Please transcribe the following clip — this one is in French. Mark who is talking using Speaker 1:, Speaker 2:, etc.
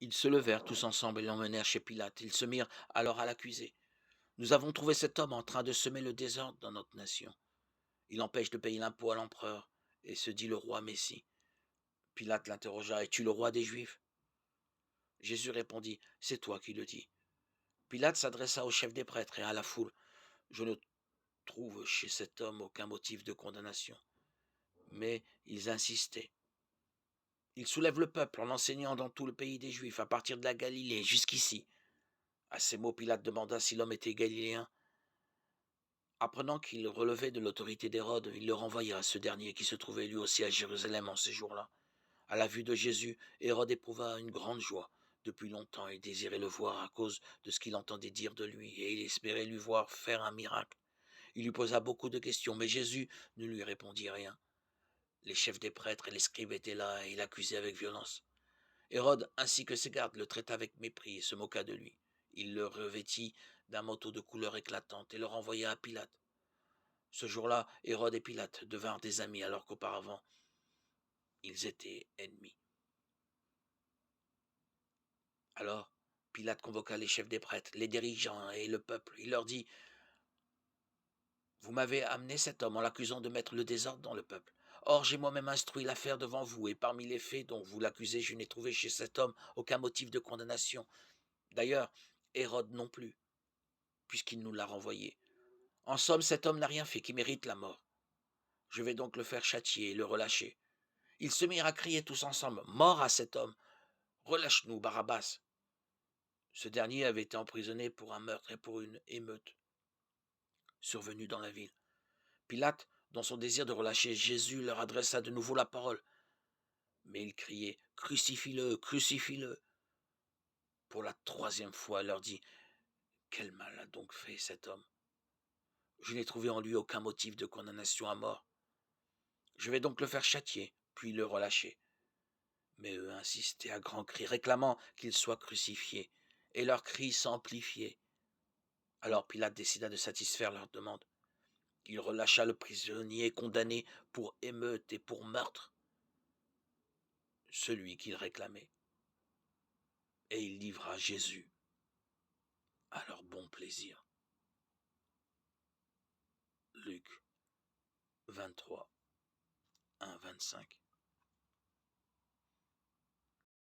Speaker 1: Ils se levèrent tous ensemble et l'emmenèrent chez Pilate. Ils se mirent alors à l'accuser. Nous avons trouvé cet homme en train de semer le désordre dans notre nation. Il empêche de payer l'impôt à l'empereur et se dit le roi Messie. Pilate l'interrogea. Es-tu le roi des Juifs? Jésus répondit. C'est toi qui le dis. Pilate s'adressa au chef des prêtres et à la foule. Je ne trouve chez cet homme aucun motif de condamnation. Mais ils insistaient. Il soulève le peuple en enseignant dans tout le pays des Juifs, à partir de la Galilée jusqu'ici. À ces mots, Pilate demanda si l'homme était galiléen. Apprenant qu'il relevait de l'autorité d'Hérode, il le renvoya à ce dernier qui se trouvait lui aussi à Jérusalem en ces jours-là. À la vue de Jésus, Hérode éprouva une grande joie. Depuis longtemps, il désirait le voir à cause de ce qu'il entendait dire de lui, et il espérait lui voir faire un miracle. Il lui posa beaucoup de questions, mais Jésus ne lui répondit rien. Les chefs des prêtres et les scribes étaient là, et l'accusaient avec violence. Hérode, ainsi que ses gardes, le traita avec mépris et se moqua de lui. Il le revêtit d'un manteau de couleur éclatante et le renvoya à Pilate. Ce jour-là, Hérode et Pilate devinrent des amis alors qu'auparavant, ils étaient ennemis. Alors, Pilate convoqua les chefs des prêtres, les dirigeants et le peuple. Il leur dit, vous m'avez amené cet homme en l'accusant de mettre le désordre dans le peuple. Or, j'ai moi-même instruit l'affaire devant vous, et parmi les faits dont vous l'accusez, je n'ai trouvé chez cet homme aucun motif de condamnation. D'ailleurs, Hérode non plus, puisqu'il nous l'a renvoyé. En somme, cet homme n'a rien fait qui mérite la mort. Je vais donc le faire châtier et le relâcher. Ils se mirent à crier tous ensemble, mort à cet homme, relâche-nous, Barabbas. Ce dernier avait été emprisonné pour un meurtre et pour une émeute survenue dans la ville. Pilate, dans son désir de relâcher Jésus, leur adressa de nouveau la parole. Mais ils criaient, crucifie-le, crucifie-le. Pour la troisième fois, il leur dit, quel mal a donc fait cet homme? Je n'ai trouvé en lui aucun motif de condamnation à mort. Je vais donc le faire châtier, puis le relâcher. Mais eux insistaient à grands cris, réclamant qu'il soit crucifié, et leurs cris s'amplifiaient. Alors Pilate décida de satisfaire leur demande. Il relâcha le prisonnier condamné pour émeute et pour meurtre, celui qu'il réclamait, et il livra Jésus à leur bon plaisir. Luc 23, 1, 25.